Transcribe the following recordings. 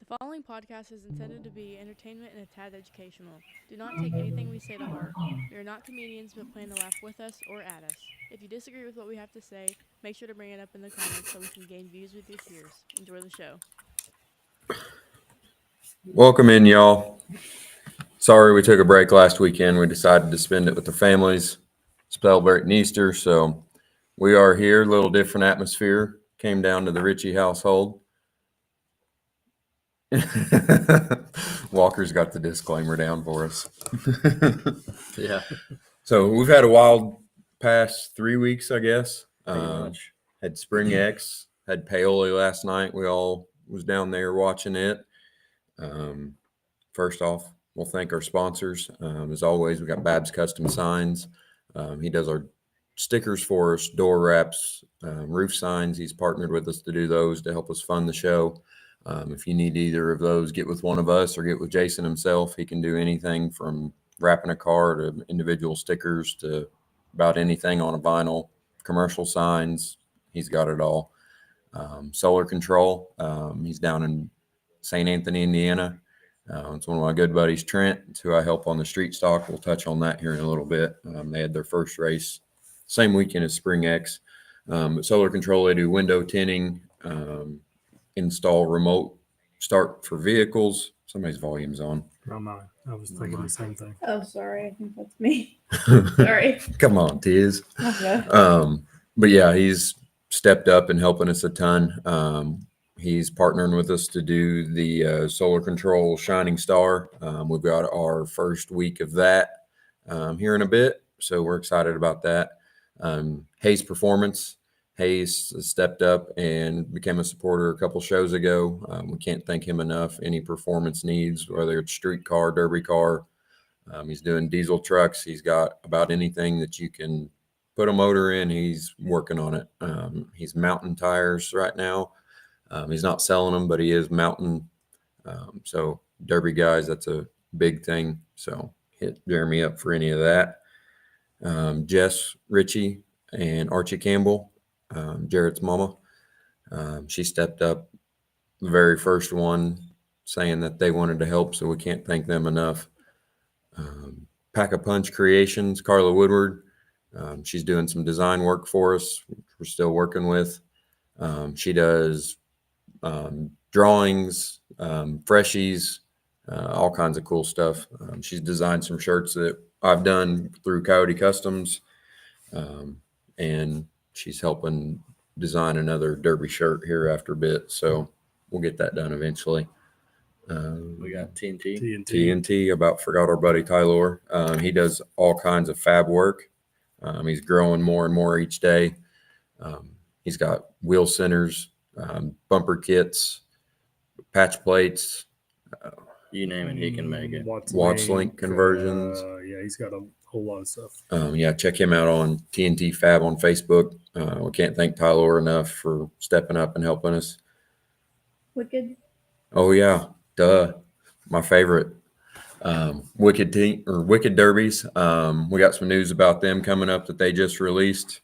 The following podcast is intended to be entertainment and a tad educational. Do not take anything we say to heart. We are not comedians but plan to laugh with us or at us. If you disagree with what we have to say, make sure to bring it up in the comments so we can gain views with your cheers. Enjoy the show. Welcome in, y'all. Sorry we took a break last weekend. We decided to spend it with the families, celebrating Easter. So we are here, a little different atmosphere. Came down to the Ritchie household. Walker's got the disclaimer down for us. Yeah, So we've had a wild past 3 weeks, I guess. pretty much. Had Spring X, had Paoli last night. We all was down there watching it. First off, we'll thank our sponsors. As always, we got Babs Custom Signs. He does our stickers for us, door wraps, roof signs. He's partnered with us to do those to help us fund the show. If you need either of those, get with one of us or get with Jason himself. He can do anything from wrapping a car to individual stickers to about anything on a vinyl, commercial signs. He's got it all. Solar Control. He's down in St. Anthony, Indiana. It's one of my good buddies, Trent, who I help on the street stock. We'll touch on that here in a little bit. They had their first race same weekend as Spring X. But Solar Control, they do window tinting, install remote start for vehicles. Somebody's volume's on. Not mine. I was thinking the same thing. Oh, sorry. I think that's me. Sorry. Come on, Tiz. Okay. But yeah, he's stepped up and helping us a ton. He's partnering with us to do the Solar Control Shining Star. We've got our first week of that here in a bit, so we're excited about that. Hayes Performance. Hayes stepped up and became a supporter a couple shows ago. We can't thank him enough. Any performance needs, whether it's street car, derby car. He's doing diesel trucks. He's got about anything that you can put a motor in, he's working on it. He's mounting tires right now. He's not selling them, but he is mounting. So derby guys, that's a big thing. So hit Jeremy up for any of that. Jess Ritchie and Archie Campbell, Jarrett's mama. She stepped up the very first one saying that they wanted to help, so we can't thank them enough. Pack a Punch Creations, Carla Woodward. She's doing some design work for us, which we're still working with. She does drawings, freshies, all kinds of cool stuff. She's designed some shirts that I've done through Coyote Customs, and she's helping design another derby shirt here after a bit. So we'll get that done eventually. We got TNT. TNT, about forgot our buddy Tyler. He does all kinds of fab work. He's growing more and more each day. He's got wheel centers, bumper kits, patch plates. You name it, he can make it. Watch link conversions. Yeah, he's got a whole lot of stuff. Yeah, check him out on TNT Fab on Facebook. We can't thank Tyler enough for stepping up and helping us. Wicked. Oh yeah, duh, my favorite. Wicked Derbies. We got some news about them coming up that they just released.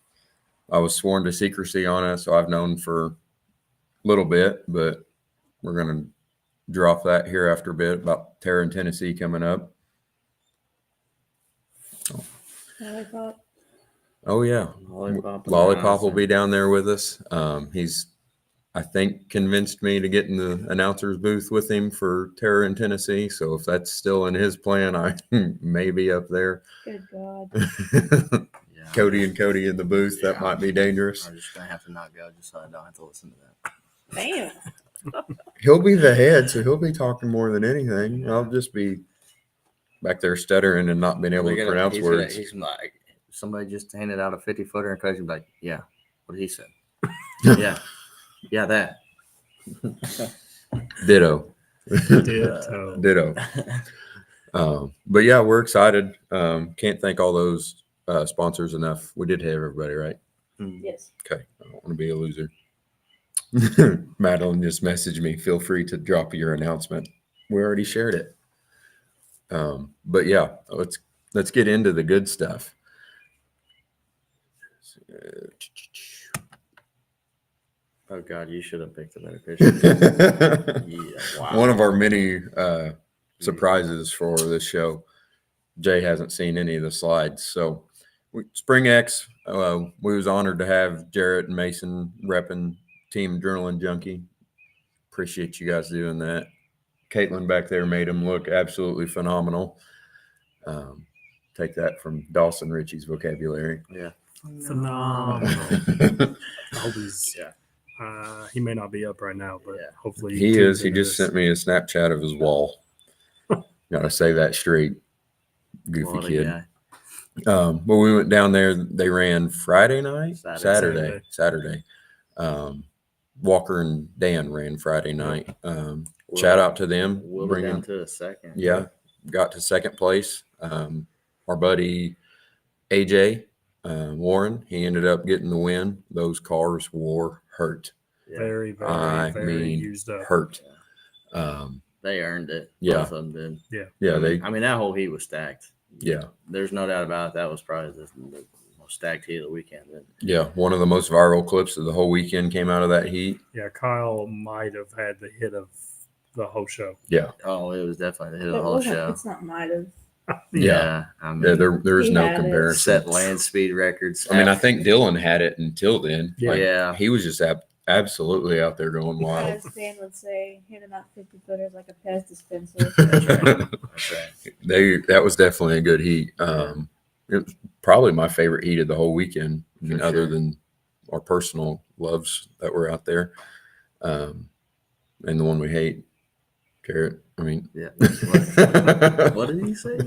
I was sworn to secrecy on it, so I've known for a little bit, but we're gonna drop that here after a bit about Terra in Tennessee coming up. Lollipop. Oh yeah, Lollipop will be down there with us. He's, I think, convinced me to get in the announcer's booth with him for Terra in Tennessee. So if that's still in his plan, I may be up there. Good God. Yeah. Cody in the booth, that might be dangerous. I'm just going to have to not go just so I don't have to listen to that. Damn. He'll be the head, so he'll be talking more than anything. I'll just be back there stuttering and not being able to pronounce words. He's like, somebody just handed out a 50-footer and Cody's like, yeah, what he said. Yeah, that. Ditto. Ditto. But yeah, we're excited. Can't thank all those sponsors enough. We did have everybody, right? Yes. Okay. I don't want to be a loser. Madeline just messaged me. Feel free to drop your announcement. We already shared it. But yeah, let's get into the good stuff. Oh God, you should have picked a better picture. Yeah, wow. One of our many surprises for this show. Jay hasn't seen any of the slides. So Spring X, we was honored to have Jarrett and Mason repping Team Adrenaline Junkie. Appreciate you guys doing that. Caitlin back there made him look absolutely phenomenal. Take that from Dawson Ritchie's vocabulary. Yeah. Phenomenal. Phenomenal. I hope he's. Yeah. He may not be up right now, but Yeah. hopefully He tunes is. He into just this. sent me a Snapchat of his wall. Gotta say that straight. Goofy What a kid. guy. But we went down there. They ran Friday night, Saturday. Saturday. Walker and Dan ran Friday night. Will- Shout out to them. Will bringing- down to a second. Yeah, got to second place. Our buddy AJ Warren, he ended up getting the win. Those cars wore hurt. Yeah. Very, very, I very mean, used up. hurt. Yeah. They earned it. Yeah. Both of them did. Yeah, I mean, that whole heat was stacked. yeah, There's no doubt about it. That was probably the most stacked heat of the weekend. yeah. One of the most viral clips of the whole weekend came out of that heat. Yeah, Kyle might have had the hit of the whole show. Yeah, Oh, it was definitely the hit of It the whole wasn't- show. It's not might have. yeah. I mean, yeah. There is He no had it. comparison. set land speed records. I mean, I think Dylan had it until then. Yeah. Yeah. He was just absolutely out there going wild. As Dan would say, handing out 50 footers like a Pez dispenser. That's right. That was definitely a good heat. It was probably my favorite heat of the whole weekend, I mean, For other sure. than our personal loves that were out there, and the one we hate, Garrett. I mean, Yeah. What did he say?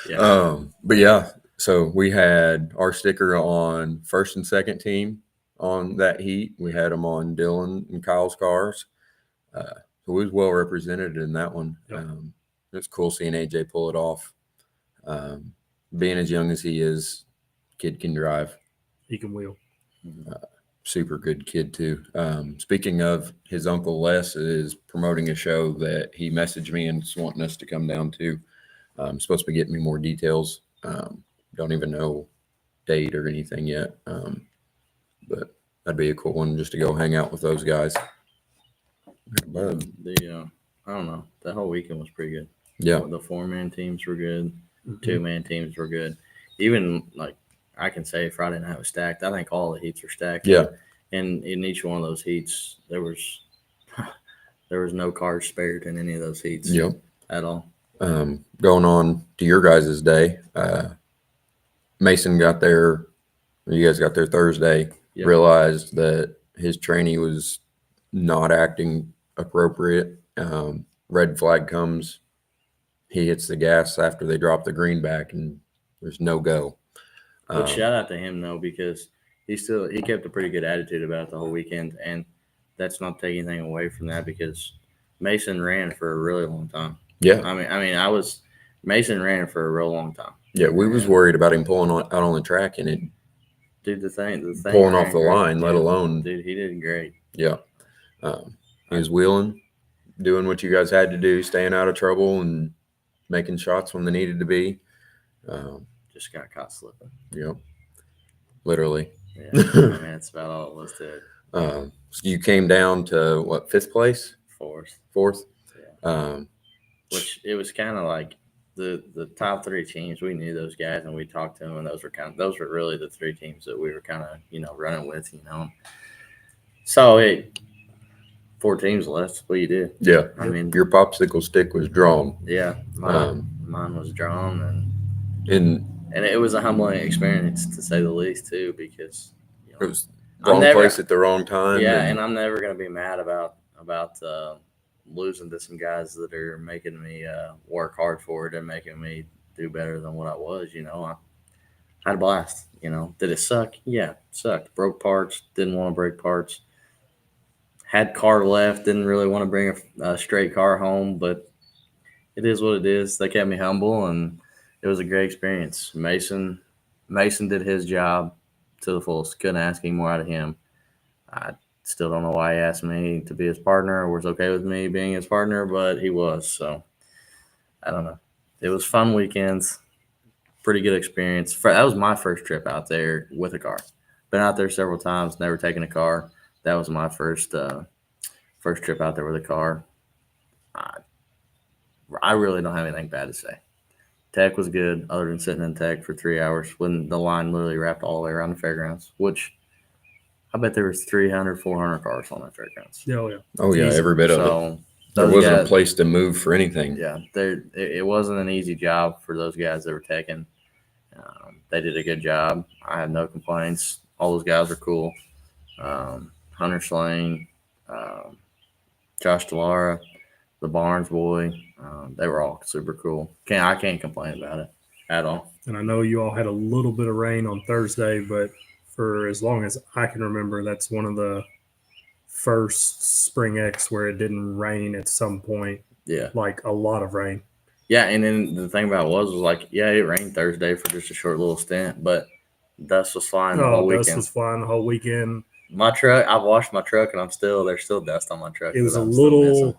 Yeah. But yeah, so we had our sticker on first and second team on that heat. We had them on Dylan and Kyle's cars. So we was well represented in that one. Yep. It's cool seeing AJ pull it off. Being as young as he is, kid can drive. He can wheel. Super good kid too. Speaking of, his uncle Les is promoting a show that he messaged me and is wanting us to come down to. Supposed to be getting me more details. Don't even know date or anything yet. But that'd be a cool one just to go hang out with those guys. But, I don't know. That whole weekend was pretty good. yeah, The 4-man teams were good. Mhm. 2-man teams were good. Even like I can say Friday night was stacked. I think all the heats were stacked. yeah, And in each one of those heats, there was no cars spared in any of those heats yep. at all. Going on to your guys' day, Mason got there. You guys got there Thursday. Yep. Realized that his trainee was not acting appropriate. Red flag comes. He hits the gas after they drop the green back, and there's no go. But shout out to him though, because he kept a pretty good attitude about it the whole weekend, and that's not taking anything away from that because Mason ran for a really long time. Yeah, Mason ran for a real long time. yeah. We was worried about him pulling out on the track and it Dude, the thing pulling ran off the great. line, let Dude, alone Dude, he did great. yeah. He was wheeling, doing what you guys had to do, staying out of trouble and making shots when they needed to be. Just got caught slipping. Yep, literally. Yeah, I mean, that's about all it was to it. So you came down to what, fifth place, fourth? Yeah. Which it was kind of like the top 3 teams. We knew those guys and we talked to them, and those were really the 3 teams that we were kind of running with. So 4 teams left. What do you do? Yeah. I mean, Your popsicle stick was drawn. yeah, mine was drawn, And and it was a humbling experience to say the least too, because it was I'm wrong never- place at the wrong time. yeah, and I'm never gonna be mad about losing to some guys that are making me work hard for it and making me do better than what I was. I had a blast. Did it suck? Yeah, it sucked. Broke parts. Didn't want to break parts. Had car left. Didn't really want to bring a straight car home, but it is what it is. They kept me humble, and it was a great experience. Mason did his job to the fullest. Couldn't ask any more out of him. I still don't know why he asked me to be his partner or was okay with me being his partner, but he was. So I don't know. It was fun weekends. Pretty good experience. That was my first trip out there with a car. Been out there several times, never taken a car. that was my first trip out there with a car. I really don't have anything bad to say. Tech was good, other than sitting in tech for 3 hours when the line literally wrapped all the way around the fairgrounds, which I bet there was 300, 400 cars on that fairgrounds. Yeah, yeah. Oh yeah, Easy. every bit of it. So There those wasn't a guys- place to move for anything. Yeah, it wasn't an easy job for those guys that were taking. They did a good job. I have no complaints. All those guys are cool. Hunter Slane, Josh Delara, the Barnes boy, they were all super cool. I can't complain about it at all. And I know you all had a little bit of rain on Thursday, but for as long as I can remember, that's one of the first Spring X where it didn't rain at some point, Yeah. like a lot of rain. Yeah, and then the thing about it was like, yeah, it rained Thursday for just a short little stint, but dust was flying the whole Dust weekend. was flying the whole weekend. My truck, I've washed my truck, and there's still dust on my truck. It was that I'm still missing.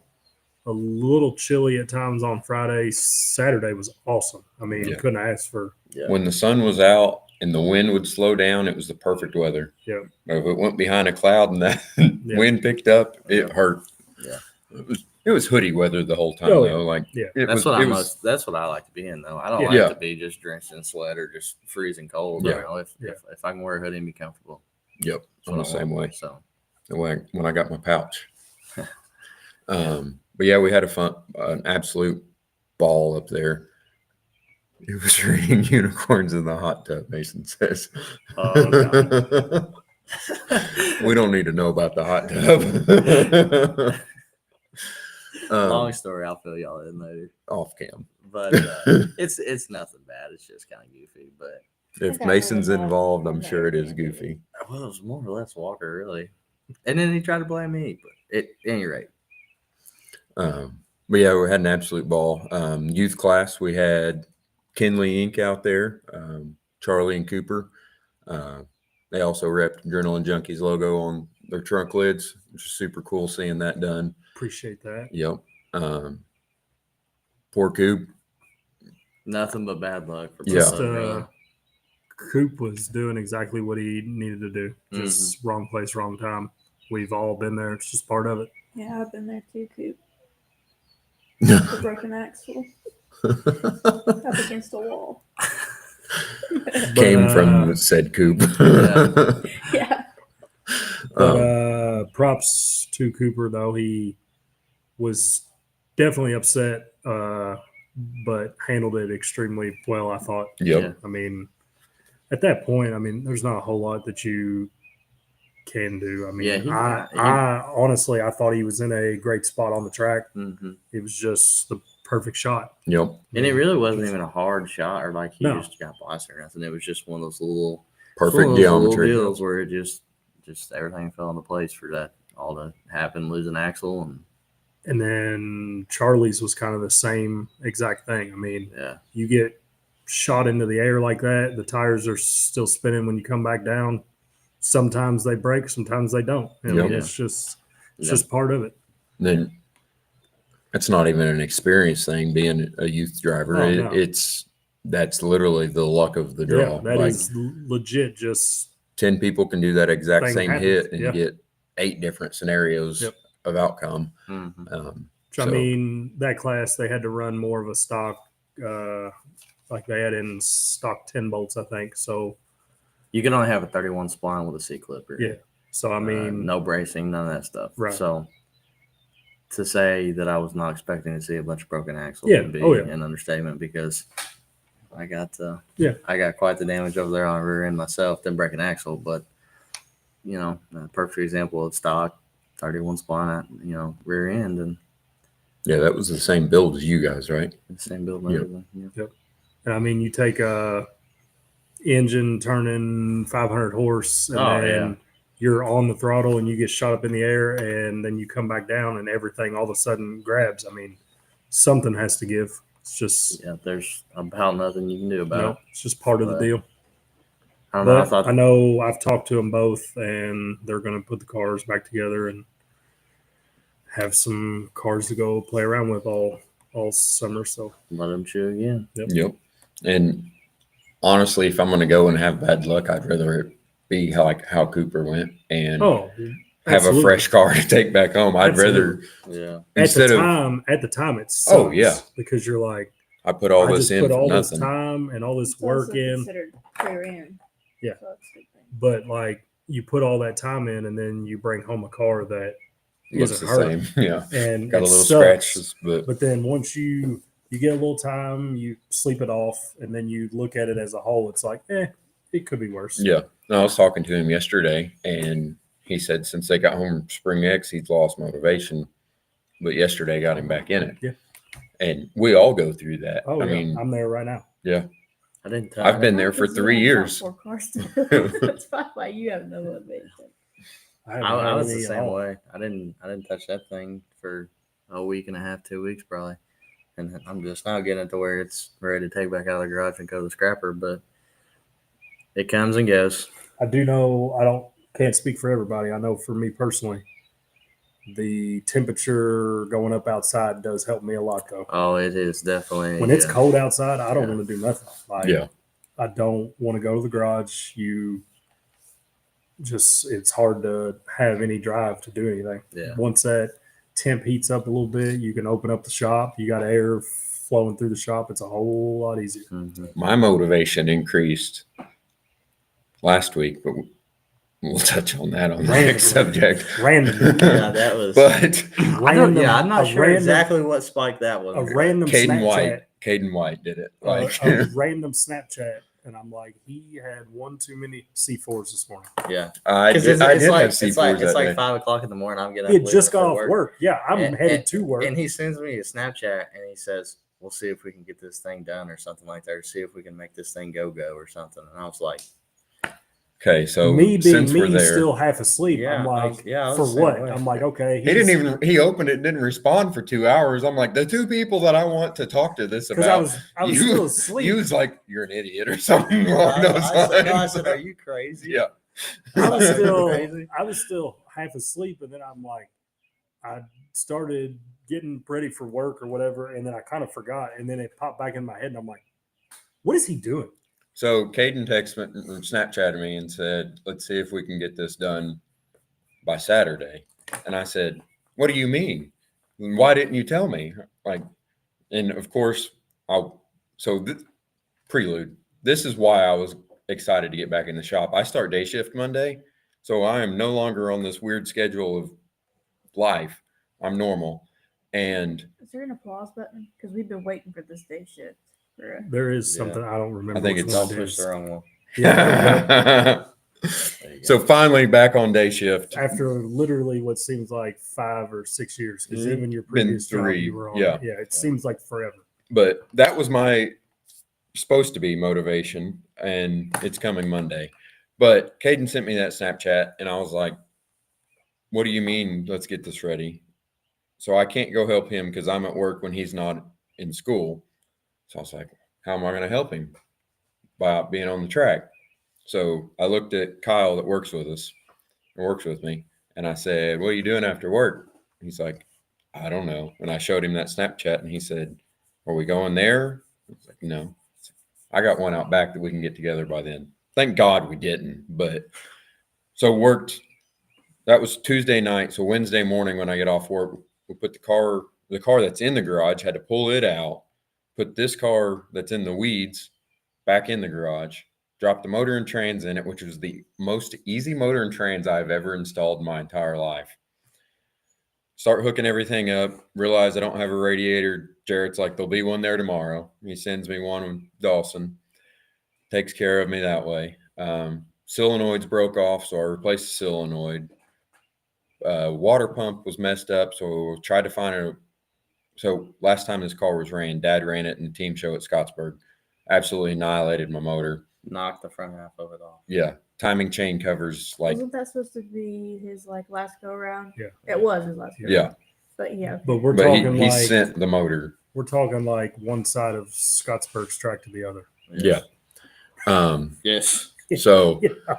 a little chilly at times on Friday. Saturday was awesome. I mean, Yeah. couldn't ask for. Yeah. When the sun was out and the wind would slow down, it was the perfect weather. Yeah. But if it went behind a cloud and that Yeah. wind picked up, it Yeah. hurt. Yeah. It was hoodie weather the whole time Oh, yeah. though. Like Yeah. That's what I like to be in though. I don't Yeah. like to be just drenched in sweat or just freezing cold. Yeah. You know, if I can wear a hoodie and be comfortable. Yep, that's I'm what the I same want. way. So When I got my pouch. But yeah, we had an absolute ball up there. It was raining unicorns in the hot tub, Mason says. Oh, We don't need to know about the hot tub. long story, I'll fill y'all in later. Off cam. But it's nothing bad. It's just kind of goofy. But If Okay, Mason's well, involved, well, I'm sure it is goofy. well, it was more or less Walker really. And then he tried to blame me. But at any rate, But yeah, we had an absolute ball. Youth class, we had Kinley Inc. out there, Charlie and Cooper. They also repped Adrenaline Junkies logo on their trunk lids, which is super cool seeing that done. Appreciate that. Yep. Poor Coop. nothing but bad luck for Yeah. both Just, of them, really. Coop was doing exactly what he needed to do. Just Mm-hmm. wrong place, wrong time. We've all been there. It's just part of it. Yeah, I've been there too, Coop. The broken axle up against a wall. Came But, from said Coop. Yeah. But props to Cooper, though. He was definitely upset, but handled it extremely well, I thought. Yep. Yeah. I mean, at that point, there's not a whole lot that you can do. I mean, Yeah, I honestly, I thought he was in a great spot on the track. Mhm. It was just the perfect shot. Yep. And it really wasn't even a hard shot or like he No. just got blasted or nothing. It was just one of those little Perfect one of those little geometry. deals where it just everything fell into place for that all to happen, losing axle and And then Charlie's was kind of the same exact thing. I mean, yeah. you get shot into the air like that, the tires are still spinning when you come back down. Sometimes they break, sometimes they don't. I mean, Yep. it's just Yeah. part of it. Then it's not even an experience thing being a youth driver. Oh, no. That's literally the luck of the draw. Yeah, that Like is legit. Just 10 people can do that exact Thing same happens. hit and Yeah. get 8 different scenarios Yep. of outcome. Mhm. I So- mean, that class they had to run more of a stock, like they had in stock 10 bolts, I think. So You can only have a 31 spline with a C clipper. Yeah. So I mean, no bracing, none of that stuff. Right. So to say that I was not expecting to see a bunch of broken axles Yeah. would be Oh, yeah. an understatement because I got Yeah. I got quite the damage over there on the rear end myself, then break an axle. But a perfect example of stock 31 spline, rear end and Yeah, that was the same build as you guys, right? the same build and Yep. everything. Yeah. and I mean, you take a engine turning 500 horse, and Oh, then yeah. you're on the throttle, and you get shot up in the air, and then you come back down, and everything all of a sudden grabs. I mean, something has to give. It's just Yeah, there's about nothing you can do about it. it's just part of the But deal. I don't know. I But thought I know I've talked to them both, and they're going to put the cars back together and have some cars to go play around with all summer. So let them chew again. Yep. And honestly, if I'm going to go and have bad luck, I'd rather it be how Cooper went and oh have Absolutely. a fresh car to take back home. I'd Absolutely. rather Yeah. instead of At the time, it sucks. Oh, yeah. Because you're like, I put all I this just in put for all this nothing. time and all this It's work also in. considered clear in. Yeah. So that's a good thing. But like, you put all that time in, and then you bring home a car that Looks isn't the hurt. same. Yeah. And Got a it little sucks. scratches, but But then once you get a little time, you sleep it off, and then you look at it as a whole. It's like, it could be worse. yeah. No, I was talking to him yesterday, and he said since they got home from Spring X, he's lost motivation. But yesterday got him back in it. Yeah. And we all go through that. Oh, I yeah. mean, I'm there right now. yeah. I didn't. I've been there for Because you 3 have years. top 4 cars still. That's probably why you have no motivation. I was the any at same all. way. I didn't touch that thing for a week and a half, 2 weeks probably, and I'm just now getting it to where it's ready to take back out of the garage and go to the scrapper. But it comes and goes. I do know can't speak for everybody. I know for me personally, the temperature going up outside does help me a lot though. Oh, it is definitely When it's cold outside, I don't Yeah. want to do nothing. Like, Yeah. I don't want to go to the garage. It's hard to have any drive to do anything. Yeah. Once that temp heats up a little bit, you can open up the shop. You got air flowing through the shop. It's a whole lot easier. Mm-hmm. My motivation increased last week, but we'll touch on that on the next subject. Randomly. Yeah, that was. But I'm not sure random, exactly what spiked that one. A random Caden White did it. Like a random Snapchat, and I'm like, he had one too many C4s this morning. Yeah, I because did it's have like C4s it's like that day. 5:00 in the morning. I'm getting. He up had just leaving got for off work. Yeah, I'm headed to work. And he sends me a Snapchat and he says, "We'll see if we can get this thing done or something like that, or see if we can make this thing go or something." And I was like, Okay, so me being since we're me, there, still half asleep. Yeah, I'm I like, was the for same what? way. I'm like, okay. he opened it, didn't respond for 2 hours. I'm like, the two people that I want to talk to this because about. I was still asleep. He was like, you're an idiot or something along those I lines. said, "Are you crazy?" Yeah. I was Crazy. still half asleep, and then I'm like, I started getting ready for work or whatever, and then I kind of forgot, and then it popped back in my head, and I'm like, what is he doing? So Caden texted me, or Snapchatted me and said, let's see if we can get this done by Saturday. And I said, what do you mean? Why didn't you tell me? Like, and of course, prelude. This is why I was excited to get back in the shop. I start day shift Monday, so I am no longer on this weird schedule of life. I'm normal. And Is there an applause button? Because we've been waiting for this day shift. There is something I don't remember. I think which it's one Don't it push is. the wrong one. Yeah. There you So go. finally back on day shift. After literally what seems like 5 or 6 years, because Mhm. even your Been previous job 3, you were on. yeah. It seems like forever. But that was my supposed to be motivation, and it's coming Monday. But Caden sent me that Snapchat, and I was like, what do you mean, let's get this ready? So I can't go help him because I'm at work when he's not in school. So I was like, how am I going to help him? By being on the track. So I looked at Kyle that works with us, or works with me, and I said, what are you doing after work? He's like, I don't know. And I showed him that Snapchat, and he said, are we going there? I was like, no. I got one out back that we can get together by then. Thank God we didn't. But so worked. That was Tuesday night. So Wednesday morning when I get off work, we put the car that's in the garage, had to pull it out, put this car that's in the weeds back in the garage, drop the motor and trans in it, which was the most easy motor and trans I've ever installed in my entire life. Start hooking everything up, realize I don't have a radiator. Jarrett's like, there'll be one there tomorrow. He sends me one with Dawson, takes care of me that way. Solenoids broke off, so I replaced the solenoid. Water pump was messed up, so tried to find so last time this car was ran, Dad ran it in the team show at Scottsburg. Absolutely annihilated my motor. Knocked the front half of it off. Yeah. Timing chain covers Wasn't that supposed to be his last go around? Yeah. It was his last go Yeah. round. But yeah. But we're But talking he like sent the motor. we're talking like one side of Scottsburg's track to the other. Yes. Yeah. Yes. So Yeah.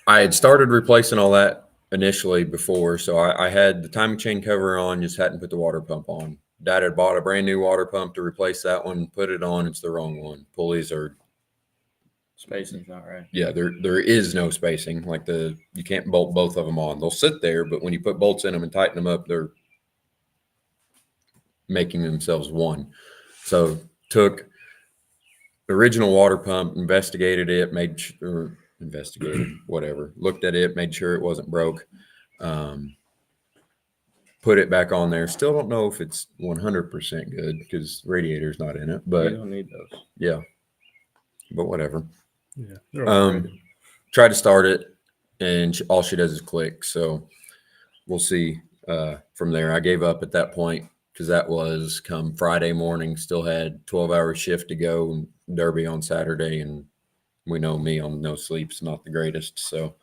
I had started replacing all that initially before. So I had the timing chain cover on, just hadn't put the water pump on. Dad had bought a brand new water pump to replace that one, put it on. It's the wrong one. Pulleys are Spacing's not right. Yeah, there is no spacing. Like you can't bolt both of them on. They'll sit there, but when you put bolts in them and tighten them up, they're making themselves one. So took the original water pump, investigated it, whatever, looked at it, made sure it wasn't broke, put it back on there. Still don't know if it's 100% good because radiator's not in it, You but don't need those. yeah, but whatever. Yeah. They're overrated. Tried to start it and all she does is click. So we'll see from there. I gave up at that point because that was come Friday morning, still had 12-hour shift to go, Derby on Saturday, and we know me on no sleep's not the greatest. So,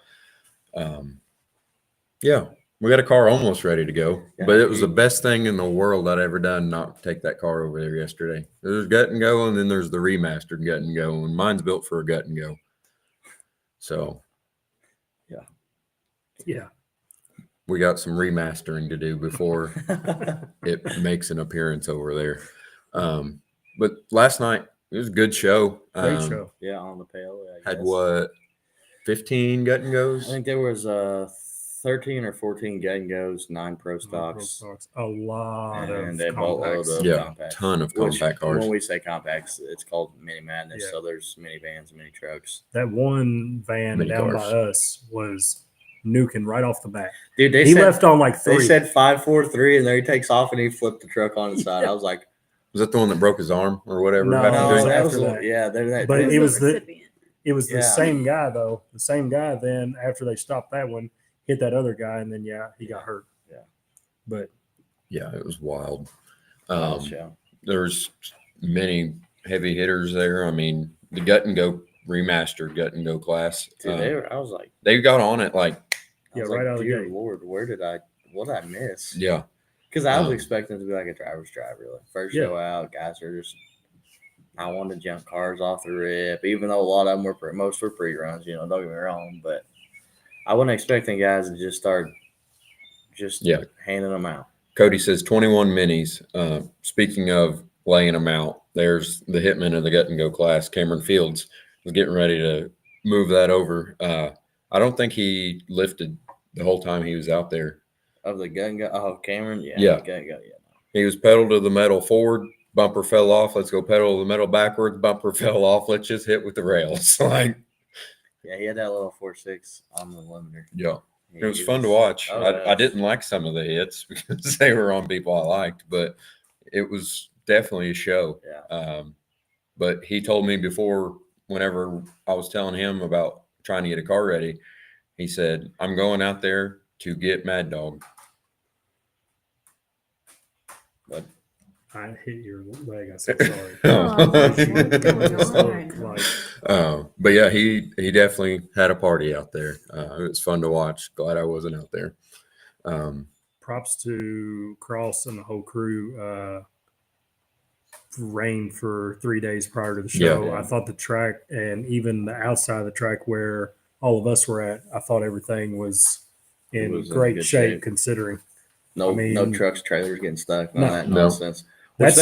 yeah, we got a car almost ready to go, but it was the best thing in the world I'd ever done not take that car over there yesterday. There's gut and go, and then there's the remastered gut and go, and mine's built for a gut and go. So, Yeah. we got some remastering to do before it makes an appearance over there. But last night it was a good show. Great show. Yeah, on the pail. I Had guess. what, 15 gut and I goes? think there was 13 or 14 gut and goes, 9 pro stocks, A lot and of a boatload compacts. of Yeah, compacts. ton of Which, compact cars. when we say compacts, it's called mini madness. Yeah. So there's minivans and mini trucks. That one van Mini down cars. by us was nuking right off the bat. Dude, they He said, left on like 3. They said 543, and there he takes off and he flipped the truck on its side. I was like, Was that the one that broke his arm or whatever? No, after it no, was doing- that after was that. yeah. That, But Who's it was the recipient? it was the Yeah. same guy though. The same guy then after they stopped that one, hit that other guy, and then he got hurt. Yeah. But Yeah, it was wild. wild show. There's many heavy hitters there. I mean, the gut and go remastered gut and go class. Dude, I was like, They got on it like, Yeah, I was right like, out of the dear gate. Lord, what did I miss? yeah, Because I was Um, expecting it to be like a driver's drive, really. First Yeah. show out, guys are just, I wanted to jump cars off the rip, even though a lot of them were, most were pre-runs, don't get me wrong, but I wasn't expecting guys to just start Yeah. handing them out. Cody says 21 minis. Speaking of laying them out, there's the hitman of the gut and go class, Cameron Fields, was getting ready to move that over. I don't think he lifted the whole time he was out there. Of the gun, Cameron? Yeah. Yeah. Gun, yeah. He was pedal to the metal forward, bumper fell off. Let's go pedal to the metal backwards, bumper fell off. Let's just hit with the rails. Like, Yeah, he had that little 4.6 on the limiter. yeah. He It was fun to watch. Oh, I didn't like some of the hits because they were on people I liked, but it was definitely a show. Yeah. But he told me before, whenever I was telling him about trying to get a car ready, he said, I'm going out there to get Mad Dog. But I hit your leg. I said sorry. Oh, what's going on? Like, but yeah, he definitely had a party out there. It was fun to watch. Glad I wasn't out there. props to Cross and the whole crew. Rained for 3 days prior to the show. Yeah. I thought the track and even the outside of the track where all of us were at, I thought everything was in was in great good shape shape. considering. No, I mean- no trucks, trailers getting stuck. None of that No. nonsense. Which That's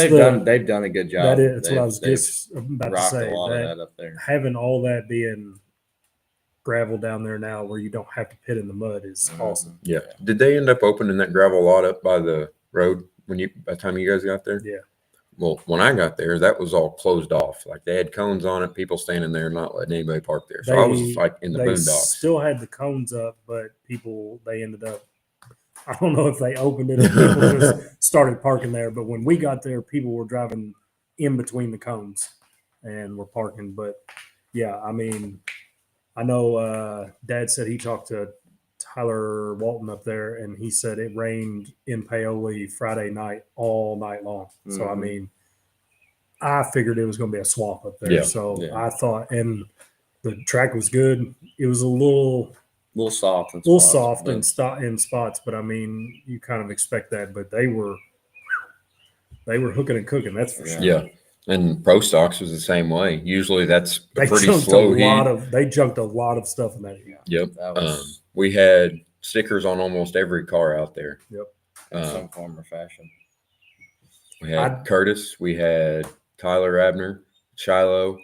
they've done a good job. that's what I was They've just about to rocked say. a lot of That, that up there. having all that being gravel down there now where you don't have to pit in the mud is Mhm. awesome. Yeah. Did they end up opening that gravel lot up by the road by the time you guys got there? Yeah. Well, when I got there, that was all closed off. Like they had cones on it, people standing there, not letting anybody park there. So I was like in the They boondocks. still had the cones up, but they ended up, I don't know if they opened it or people just started parking there. But when we got there, people were driving in between the cones and were parking. But yeah, I mean, I know Dad said he talked to Tyler Walton up there and he said it rained in Paoli Friday night all night long. So, I Mhm. mean, I figured it was going to be a swamp up there. Yeah, So yeah. I thought, and the track was good. It was a little Soft and soft but in spots, but I mean, you kind of expect that. But they were hooking and cooking. That's for sure. Yeah. And Pro Stocks was the same way. Usually that's a They pretty junked slow a lot heat. of. They junked a lot of stuff in that heat. Yep. that was We had stickers on almost every car out there. Yep. in some form or fashion. We had I- Curtis, we had Tyler Abner, Shiloh,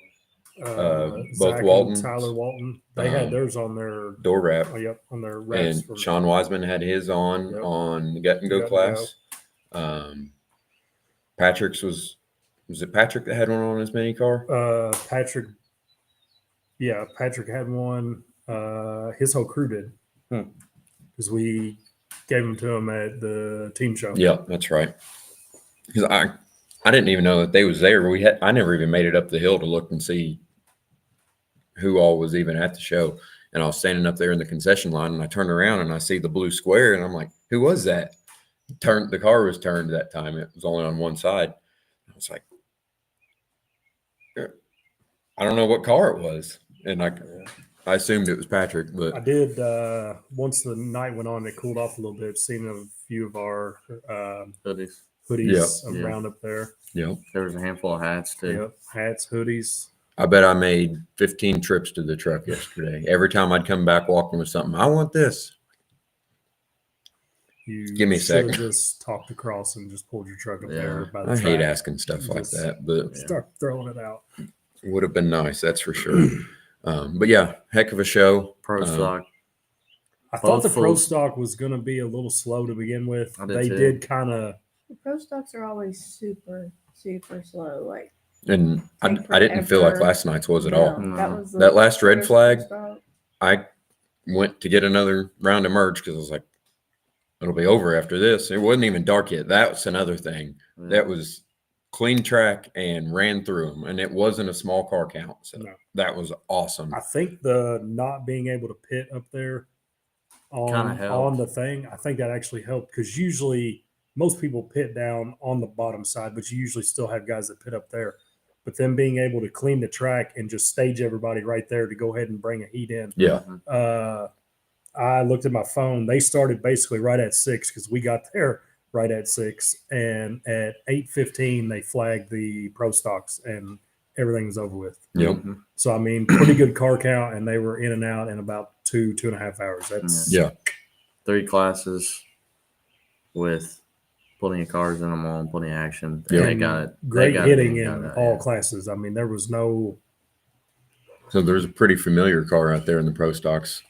both Zach Waltons. and Tyler Walton. They had Um, theirs on their door wrap. yep, on their wraps And from Sean Wiseman had his on Yep. on the Gut and Go Gut and class. Patrick's was it Patrick that had one on his mini car? Patrick. Yeah, Patrick had one. His whole crew did because we gave them to him at the team show. Yeah, that's right. Because I didn't even know that they was there. I never even made it up the hill to look and see who all was even at the show. And I was standing up there in the concession line, and I turned around and I see the blue square, and I'm like, "Who was that?" The car was turned that time. It was only on one side. I was like, I don't know what car it was, and I assumed it was Patrick, I but did once the night went on, it cooled off a little bit. Seen a few of our Hoodies. hoodies Yeah. around up there. There was a handful of hats too. Yep, hats, hoodies. I bet I made 15 trips to the truck yesterday. Every time I'd come back walking with something, I want this. You Give me a should have second. just talked across and just pulled your truck up Yeah. there by the I hate track. asking stuff like Just- that, but Start throwing it out. would have been nice, that's for sure. But yeah, heck of a show. Pro stock. I thought the Both pro full- stock was going to be a little slow to begin with. I did They too. did kind of. The pro stocks are always super, super slow. Like And I Take didn't feel like forever. last night's was at all. no, that was the That last red first flag, pro stock. I went to get another round of merge because I was like, it'll be over after this. It wasn't even dark yet. That's another thing. Yeah. That was clean track and ran through them, and it wasn't a small car count. So No. that was awesome. I think the not being able to pit up there Kinda helped. on the thing, I think that actually helped because usually most people pit down on the bottom side, but you usually still have guys that pit up there. But them being able to clean the track and just stage everybody right there to go ahead and bring a heat in. Yeah. I looked at my phone. They started basically right at 6 because we got there right at 6, and at 8:15 they flagged the pro stocks and everything was over with. Yep. Mhm. So I mean, pretty good car count, and they were in and out in about 2.5 hours. That's Yeah. 3 classes with plenty of cars in them all, and plenty of action. Yeah. They got it. They great got it hitting got in it, all yeah. classes. I mean, there was no So there's a pretty familiar car out there in the pro stocks.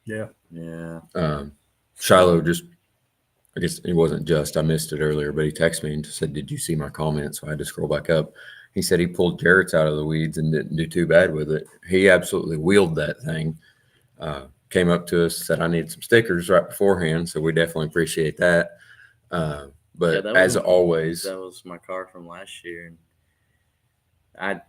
yeah. Yeah. Shiloh just, I guess it wasn't just, I missed it earlier, but he texted me and said, "Did you see my comment?" So I had to scroll back up. He said he pulled Jarrett's out of the weeds and didn't do too bad with it. He absolutely wheeled that thing. Came up to us, said, "I need some stickers" right beforehand. So we definitely appreciate that. But Yeah, that as was- always, That was my car from last year, and I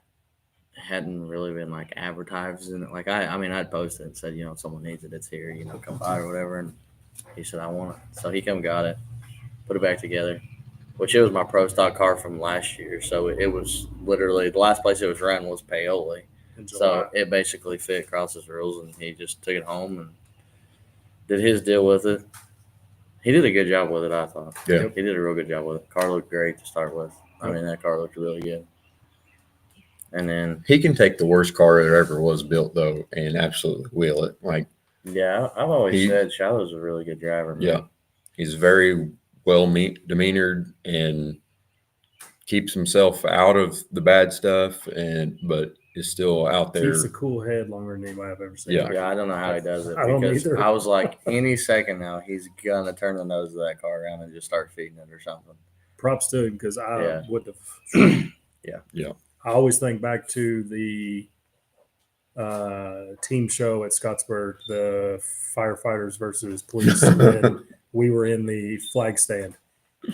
hadn't really been like advertising it. Like I mean, I'd posted and said, if someone needs it, it's here. Come by or whatever. And he said, "I want it," so he come got it, put it back together. Which it was my pro stock car from last year, so it was literally the last place it was running was Paoli. In July. So it basically fit across his rules, and he just took it home and did his deal with it. He did a good job with it, I thought. Yeah. He did a real good job with it. Car looked great to start with. I mean, that car looked really good. And then, he can take the worst car that ever was built, though, and absolutely wheel it. Like, yeah, I've always He- said Shiloh's a really good driver. Man. yeah, he's very well demeanored and keeps himself out of the bad stuff, but is still out there. Keeps a cool head longer than anybody I've ever seen. Yeah. Yeah, I don't know how he does it I don't because either. I was like, any second now, he's going to turn the nose of that car around and just start feeding it or something. Props to him because I Yeah. would have. Yeah. I always think back to the team show at Scottsburg, the firefighters versus police, and we were in the flag stand,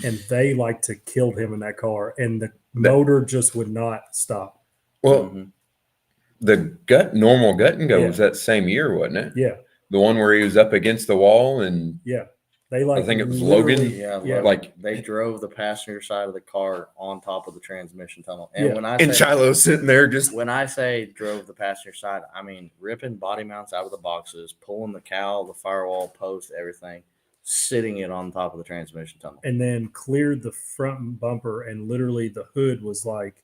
and they like to kill him in that car, and the motor just would not stop. Well, Mhm. the normal gut and go Yeah. was that same year, wasn't it? Yeah, The one where he was up against the wall and yeah. They like. I think it was literally- Logan. Yeah, Yeah. like they drove the passenger side of the car on top of the transmission tunnel. And Yeah. when I and say, Shiloh's sitting there just when I say drove the passenger side, I mean ripping body mounts out of the boxes, pulling the cowl, the firewall post, everything, sitting it on top of the transmission tunnel. and then cleared the front bumper, and literally the hood was like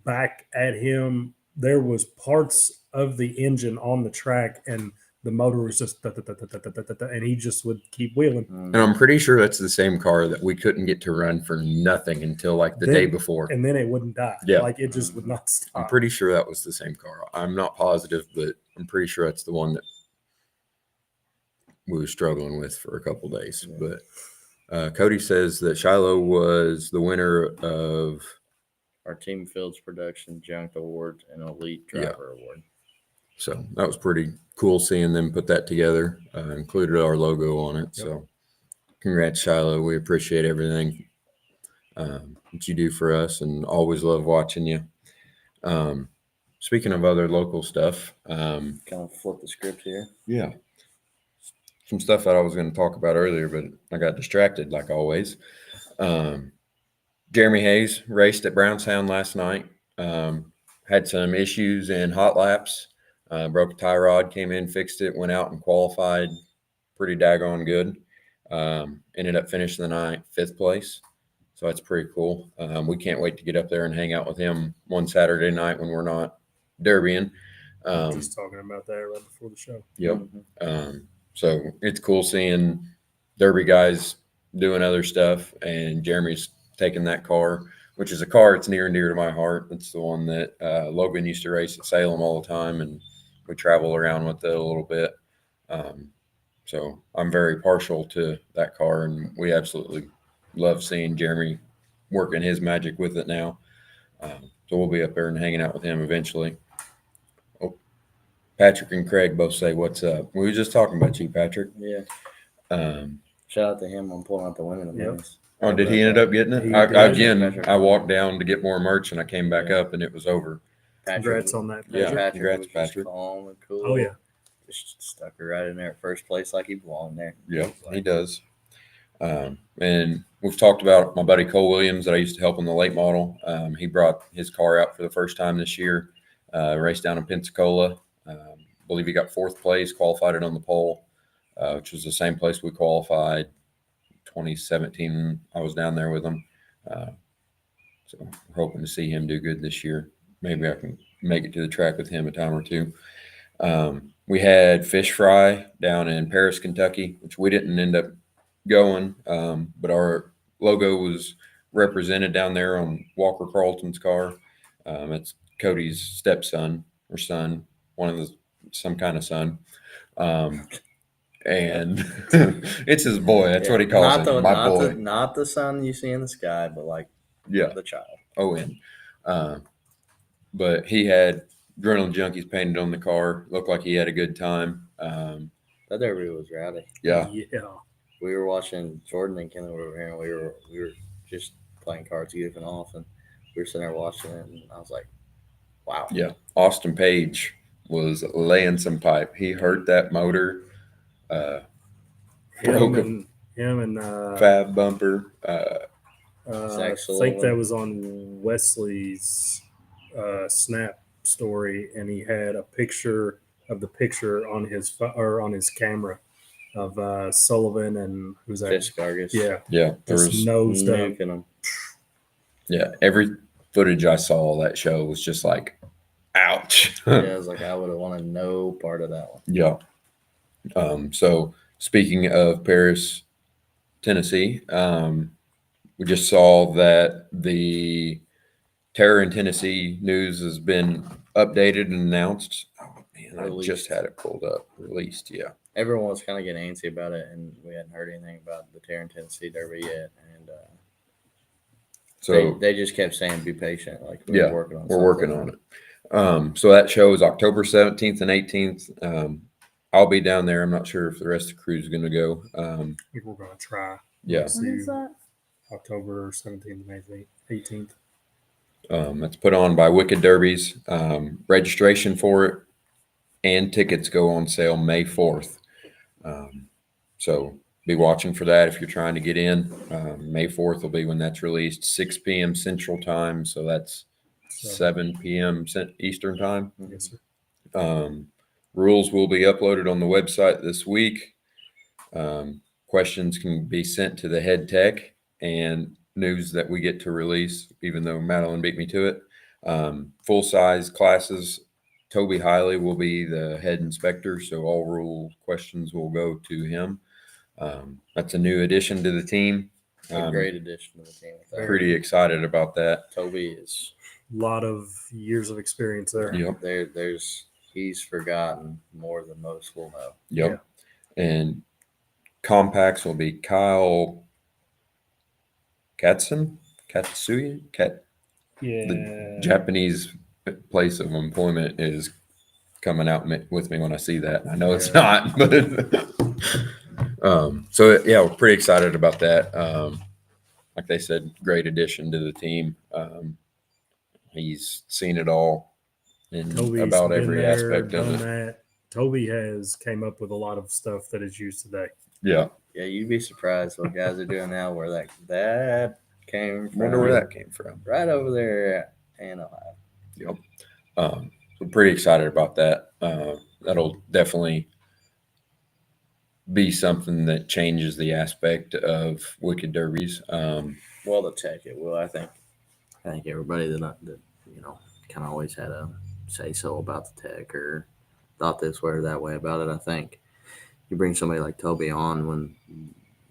back at him. There was parts of the engine on the track, and the motor was just and he just would keep wheeling. And I'm pretty sure that's the same car that we couldn't get to run for nothing until like the day Then- before. And then it wouldn't die. Yeah. Like it just would not I'm stop. pretty sure that was the same car. I'm not positive, but I'm pretty sure that's the one that we were struggling with for a couple days. Yeah. But Cody says that Shiloh was the winner of Our Team Fields Production Junk Award and Elite Yeah. Driver Award. So that was pretty cool seeing them put that together. Included our logo on it. So congrats, Shiloh. We appreciate everything that you do for us, and always love watching you. Speaking of other local stuff, Kind of flip the script here. yeah, some stuff that I was going to talk about earlier, but I got distracted like always. Jeremy Hayes raced at Brownstown last night. Had some issues in hot laps. Broke a tie rod, came in, fixed it, went out and qualified pretty daggone good. Ended up finishing the night 5th place. So that's pretty cool. We can't wait to get up there and hang out with him one Saturday night when we're not derbying. Just talking about that right before the show. Yep. Mhm. So it's cool seeing derby guys doing other stuff, and Jeremy's taking that car, which is a car that's near and dear to my heart. It's the one that Logan used to race at Salem all the time, and we travel around with it a little bit. So I'm very partial to that car, and we absolutely love seeing Jeremy working his magic with it now. So we'll be up there and hanging out with him eventually. Oh, Patrick and Craig both say, "What's up?" We were just talking about you, Patrick. Yeah. Um, Shout out to him on pulling out the women of Yep. minis. Oh, did he end up getting it? He I, did. again, I walked down to get more merch, and I came back Yeah. up, and it was over. Congrats on that. Yeah. Patrick. congrats, was just Patrick. calm and cool. Oh yeah. Just stuck her right in there at first place like he belonged there. Yep, he does. And we've talked about my buddy Cole Williams that I used to help on the late model. He brought his car out for the first time this year. Raced down in Pensacola. Believe he got 4th place, qualified it on the pole, which was the same place we qualified 2017. I was down there with him. So we're hoping to see him do good this year. Maybe I can make it to the track with him a time or two. We had fish fry down in Paris, Kentucky, which we didn't end up going, but our logo was represented down there on Walker Carlton's car. It's Cody's stepson or son, some kind of son. And it's his boy. That's what he calls it. My boy. Not the sun you see in the sky, but like Yeah. the child. Owen. But he had Adrenaline Junkies painted on the car. Looked like he had a good time. That derby was rowdy. Yeah. Yeah. We were watching Jordan and Kenley were over here, and we were just playing cards, goofing off, and we were sitting there watching it, and I was like, "Wow." Yeah. Austin Page was laying some pipe. He hurt that motor. Broke a Him and fab bumper. I Zach think that Sullivan. was on Wesley's Snap story, and he had a picture of the picture on his camera of Sullivan and who's that? Fish Sturgis. Yeah, Yeah. There just was, nosed up. Nuking them. yeah. Every footage I saw that show was just like, ouch. Yeah, I was like, I would have wanted no part of that one. Yeah. So speaking of Paris, Tennessee, we just saw that the Terror in Tennessee news has been updated and announced. Oh man, I Released. just had it pulled up. Released, yeah. Everyone was kind of getting antsy about it, and we hadn't heard anything about the Terran Tennessee Derby yet. And So they just kept saying, "Be patient." Like Yeah, we're working on. we're working on it. So that show is October 17th and 18th. I'll be down there. I'm not sure if the rest of the crew is going to go. I think we're gonna try. Yeah. See When is that? October 17th and 18th. It's put on by Wicked Derbies. Registration for it and tickets go on sale May 4th. So be watching for that if you're trying to get in. May 4th will be when that's released, 6 p.m. Central Time. So that's So, 7 p.m. Eastern Time. yes, sir. Rules will be uploaded on the website this week. Questions can be sent to the head tech and news that we get to release, even though Madeline beat me to it. Full size classes Toby Hiley will be the head inspector, so all rule questions will go to him. That's a new addition to the team. A great addition to the team. With that. Pretty excited about that. Toby is. A lot of years of experience there. Yep. He's forgotten more than most will know. Yep. And compacts will be Kyle Katsui. Yeah. The Japanese place of employment is coming out with me when I see that. I know it's not, but so yeah, we're pretty excited about that. Like they said, great addition to the team. He's seen it all in Toby's about been every there, aspect of done it. that. Toby has came up with a lot of stuff that is used today. Yeah. Yeah, you'd be surprised what guys are doing now where that came from. Wonder where that came from. Right over there in Ohio. Yep. So pretty excited about that. That'll definitely be something that changes the aspect of Wicked Derbies. Well, the tech it will. I think everybody that kind of always had a say so about the tech or thought this way or that way about it. I think you bring somebody like Toby on when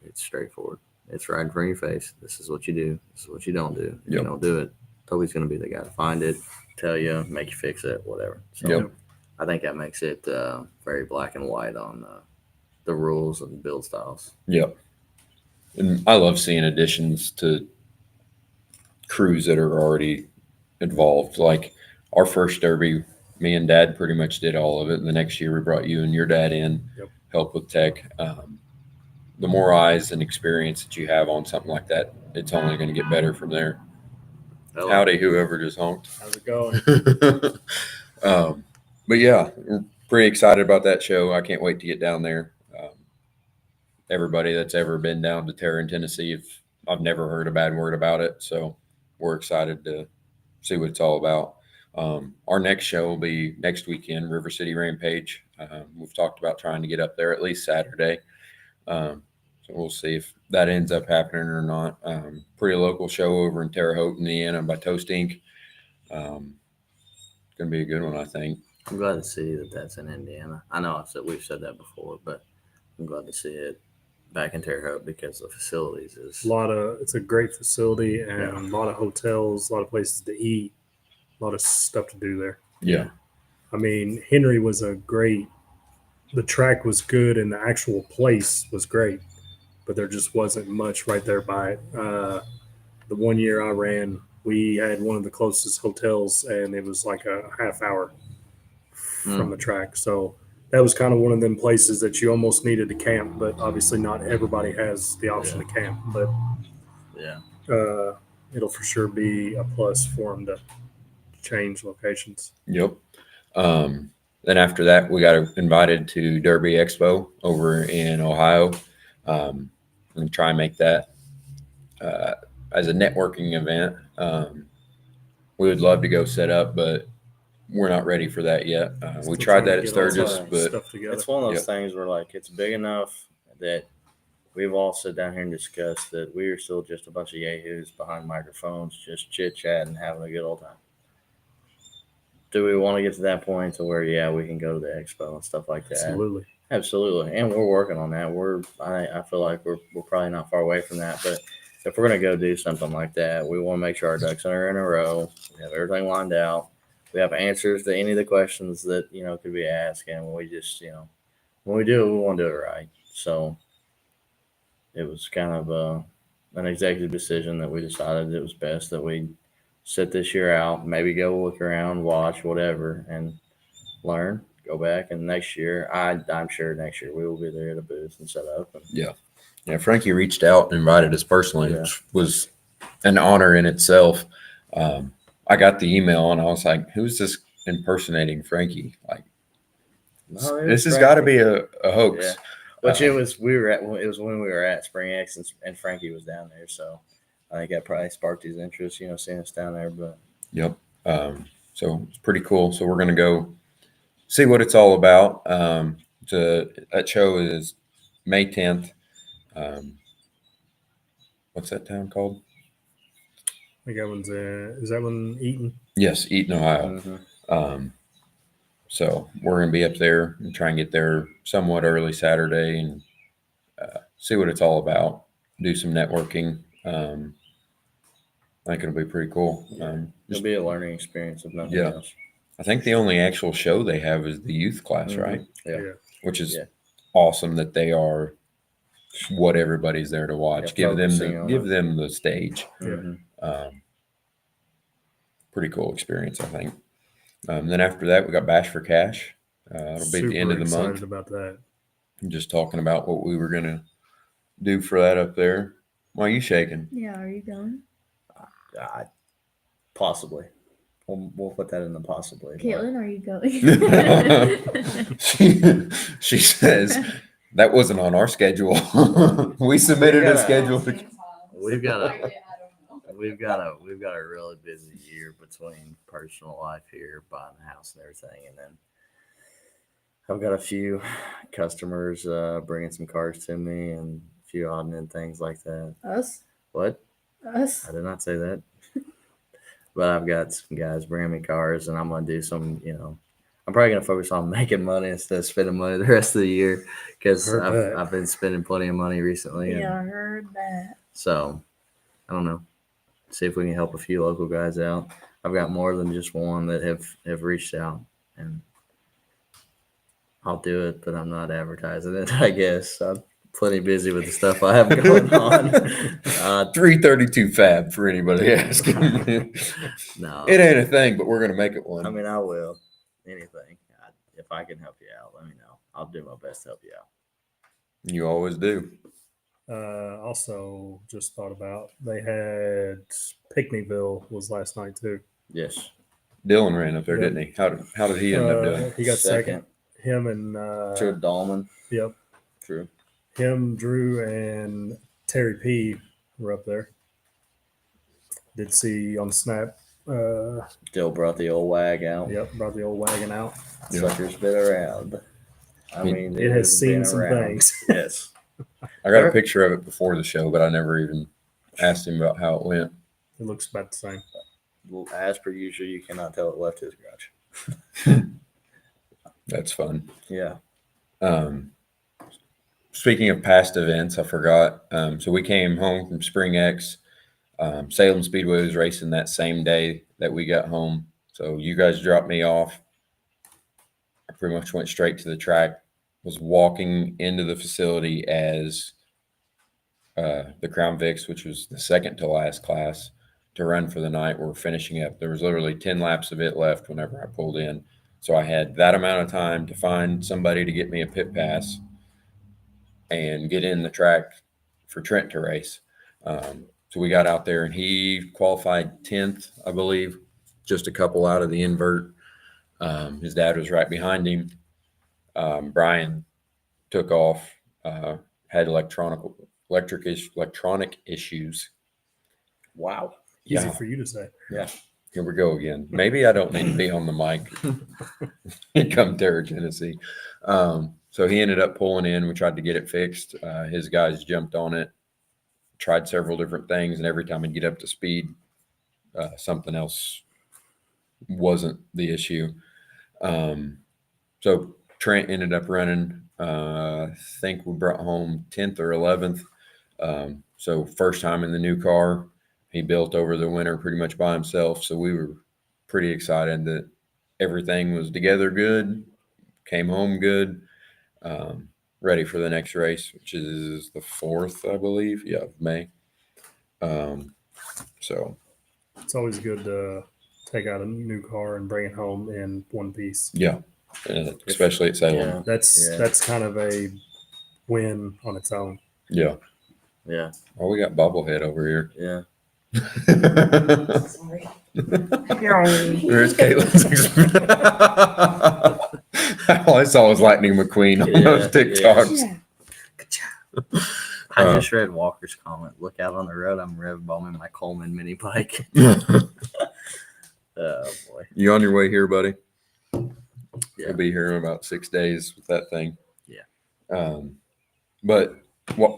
it's straightforward. It's right in front of your face. This is what you do. This is what you don't do. If you don't do it, Toby's going to be the guy to find it, tell you, make you fix it, whatever. So I think that makes it very black and white on the rules and build styles. Yep. And I love seeing additions to crews that are already involved. Like our first derby, me and Dad pretty much did all of it. And the next year we brought you and your dad in, help with tech. The more eyes and experience that you have on something like that, it's only going to get better from there. Hello. Howdy, whoever just honked. How's it going? But yeah, we're pretty excited about that show. I can't wait to get down there. Everybody that's ever been down to Tarrant, Tennessee, I've never heard a bad word about it. So we're excited to see what it's all about. Our next show will be next weekend, River City Rampage. We've talked about trying to get up there at least Saturday. So we'll see if that ends up happening or not. Pretty local show over in Terre Haute, Indiana by Toast Inc. Going to be a good one, I think. I'm glad to see that that's in Indiana. I know we've said that before, but I'm glad to see it back in Terre Haute because the facilities is It's a great facility and a lot of hotels, a lot of places to eat, a lot of stuff to do there. Yeah. I mean, Henry was the track was good and the actual place was great, but there just wasn't much right there by it. The one year I ran, we had one of the closest hotels and it was like a half hour from the track. So that was kind of one of them places that you almost needed to camp, but obviously not everybody has the option to camp. But it'll for sure be a plus for them to change locations. Yep. Then after that, we got invited to Derby Expo over in Ohio. And try and make that as a networking event. We would love to go set up, but we're not ready for that yet. We tried that at Sturgis, but it's one of those things where like it's big enough that we've all sat down here and discussed that we are still just a bunch of yahoos behind microphones, just chit chatting, having a good old time. Do we want to get to that point to where we can go to the expo and stuff like that? Absolutely, and we're working on that. I feel like we're probably not far away from that, but if we're gonna go do something like that, we want to make sure our ducks are in a row. We have everything lined out. We have answers to any of the questions that could be asked, and we just when we do it, we want to do it right. So it was kind of an executive decision that we decided it was best that we sit this year out, maybe go look around, watch whatever, and learn. Go back, and next year, I'm sure next year we will be there at a booth and set up. Yeah, Frankie reached out and invited us personally, which was an honor in itself. I got the email and I was like, "Who's this impersonating Frankie?" Like, this has got to be a hoax. Yeah. Which it was when we were at Spring X and Frankie was down there, so I think that probably sparked his interest, seeing us down there. But so it's pretty cool. So we're gonna go see what it's all about. That show is May 10th. What's that town called? I think that one's is that one Eaton? Yes, Eaton, Ohio. Mm-hmm. So we're going to be up there and try and get there somewhat early Saturday and see what it's all about. Do some networking. I think it'll be pretty cool. It'll be a learning experience if nothing Yeah. else. I think the only actual show they have is the youth class, Mhm. right? Yeah. Which is Yeah. awesome that they are what everybody's there to watch. Yeah, give focusing on it. them the stage. Yeah. Mhm. Pretty cool experience, I think. Then after that, we got Bash for Cash. It'll be at the end of the excited month. about that. Just talking about what we were gonna do for that up there. Why are you shaking? Yeah, are you going? Possibly. We'll put that in the possibly. Caitlin, are you going? she says that wasn't on our schedule. We submitted a schedule. We've got a really busy year between personal life here, buying a house and everything, and then I've got a few customers bringing some cars to me and a few odd and end things like that. Us? What? Us? I did not say that. But I've got some guys bringing me cars, and I'm going to do some, I'm probably going to focus on making money instead of spending money the rest of the year because Heard that. I've been spending plenty of money recently. Yeah, I And heard that. so, I don't know. See if we can help a few local guys out. I've got more than just one that have reached out, and I'll do it, but I'm not advertising it, I guess. I'm plenty busy with the stuff I have going on. 332 Fab for anybody asking. No. It ain't a thing, but we're gonna make it one. I mean, I will. Anything. If I can help you out, let me know. I'll do my best to help you out. You always do. Also, just thought about they had Pickneyville was last night too. Yes. Dylan ran up there, Yep. didn't he? How did he end up doing? He got second. Him and True, Dahlman. yep, True. him, Drew, and Terry P were up there. Did see on Snap. Dill brought the old wag out. Yep, brought the old wagon out. Yeah. Sucker's been around. I mean, It has seen been some around. things. Yes. I got a picture of it before the show, but I never even asked him about how it went. It looks about the same. Well, as per usual, you cannot tell it left his garage. That's fun. Yeah. Speaking of past events, I forgot. So we came home from Spring X. Salem Speedway was racing that same day that we got home. So you guys dropped me off. I pretty much went straight to the track. Was walking into the facility as the Crown Vics, which was the second to last class to run for the night, were finishing up. There was literally 10 laps of it left whenever I pulled in. So I had that amount of time to find somebody to get me a pit pass and get in the track for Trent to race. So we got out there and he qualified 10th, I believe, just a couple out of the invert. His dad was right behind him. Brian took off, had electronic issues. Wow. Easy Yeah, for you to say. Yeah. here we go again. Maybe I don't need to be on the mic. Come Terra, Tennessee. So he ended up pulling in. We tried to get it fixed. His guys jumped on it, tried several different things, and every time he'd get up to speed, something else wasn't the issue. So Trent ended up running, I think we brought home 10th or 11th. So first time in the new car. He built over the winter pretty much by himself. So we were pretty excited that everything was together good, came home good, ready for the next race, which is the 4th, I believe. Yeah, of May. So It's always good to take out a new car and bring it home in one piece. yeah, especially at Salem. Yeah. That's kind of a win on its own. Yeah. Yeah. Oh, we got bobblehead over here. Yeah. Sorry. There's Caitlin's. All I saw was Lightning McQueen on those TikToks. Yeah. I just read Walker's comment. Look out on the road. I'm rev bombing my Coleman mini bike. Oh boy. You on your way here, buddy? Yeah. You'll be here in about 6 days with that thing. Yeah. But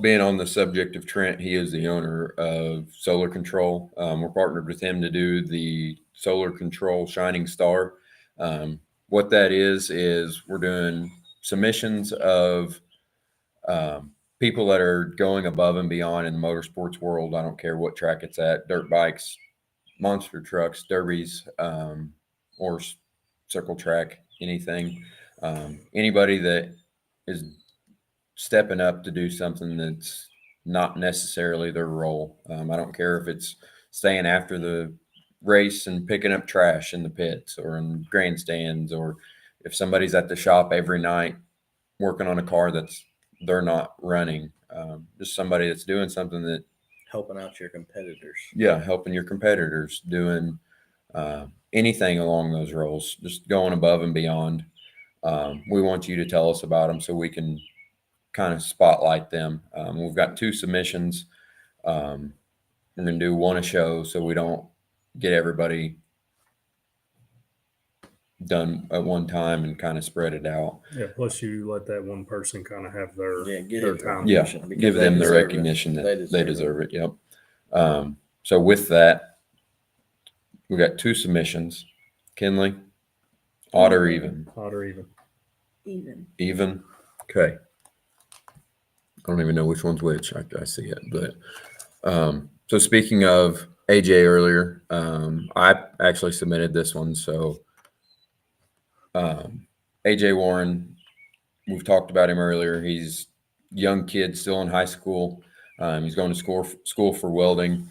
being on the subject of Trent, he is the owner of Solar Control. We're partnered with him to do the Solar Control Shining Star. What what that is we're doing submissions of people that are going above and beyond in the motorsports world. I don't care what track it's at, dirt bikes, monster trucks, derbies, or circle track, anything. Anybody that is stepping up to do something that's not necessarily their role. I don't care if it's staying after the race and picking up trash in the pits or in grandstands, or if somebody's at the shop every night working on a car that's they're not running. Just somebody that's doing something that, Helping out your competitors. yeah, helping your competitors, doing anything along those roles, just going above and beyond. We want you to tell us about them so we can kind of spotlight them. We've got 2 submissions. We're going to do one a show so we don't get everybody done at one time and kind of spread it out. Yeah. Plus, you let that one person kind of have their Yeah, get their it. time. Yeah, Because give they them the deserve it. recognition that They they deserve it. deserve it. Yep. So with that, we got 2 submissions. Kinley, odd or even? Odd or even. Even. Even. Okay. I don't even know which one's which. I see it, but so speaking of AJ earlier, I actually submitted this one. So AJ Warren, we've talked about him earlier. He's a young kid, still in high school. He's going to school for welding,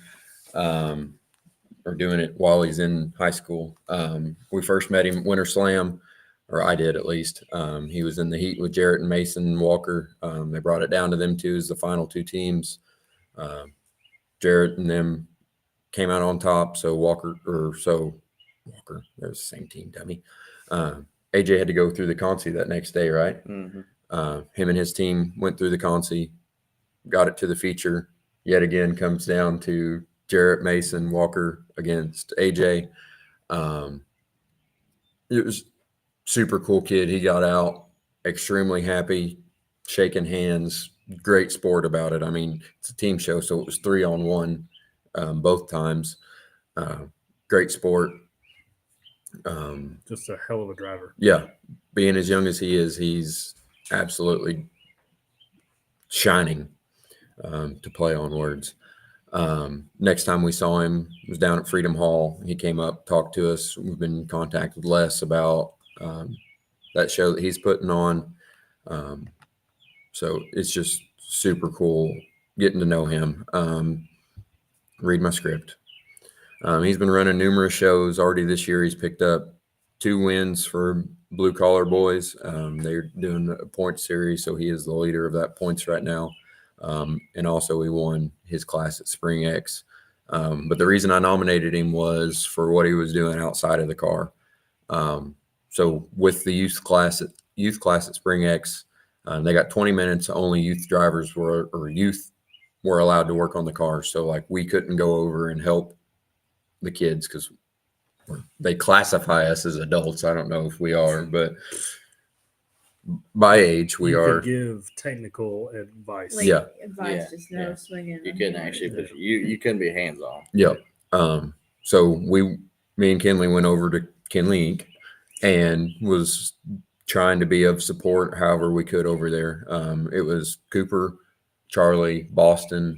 or doing it while he's in high school. We first met him Winter Slam, or I did at least. He was in the heat with Jarrett and Mason Walker. They brought it down to them 2 as the final 2 teams. Jarrett and them came out on top. So Walker, they're the same team, dummy. AJ had to go through the consi that next day, right? Mm-hmm. Him and his team went through the consi, got it to the feature. Yet again, comes down to Jarrett, Mason, Walker against AJ. It was super cool kid. He got out extremely happy, shaking hands, great sport about it. I mean, it's a team show, so it was 3-on-1 both times. Great sport. Just a hell of a driver. Yeah, being as young as he is, he's absolutely shining, to play on words. Next time we saw him was down at Freedom Hall. He came up, talked to us. We've been in contact with Les about that show that he's putting on. So it's just super cool getting to know him. Read my script. He's been running numerous shows already this year. He's picked up 2 wins for Blue Collar Boys. They're doing a points series, so he is the leader of that points right now. And also he won his class at Spring X. But the reason I nominated him was for what he was doing outside of the car. So with the youth class at Spring X, they got 20 minutes. Only youth drivers were allowed to work on the car. So like we couldn't go over and help the kids because they classify us as adults. I don't know if we are, but by age we you are. could give technical advice. Like, Yeah. advice, Yeah, just no yeah. swinging. You couldn't actually push. You couldn't be hands on. Yep. So me and Kinley went over to Kinley Inc. and was trying to be of support however we could over there. It was Cooper, Charlie, Boston,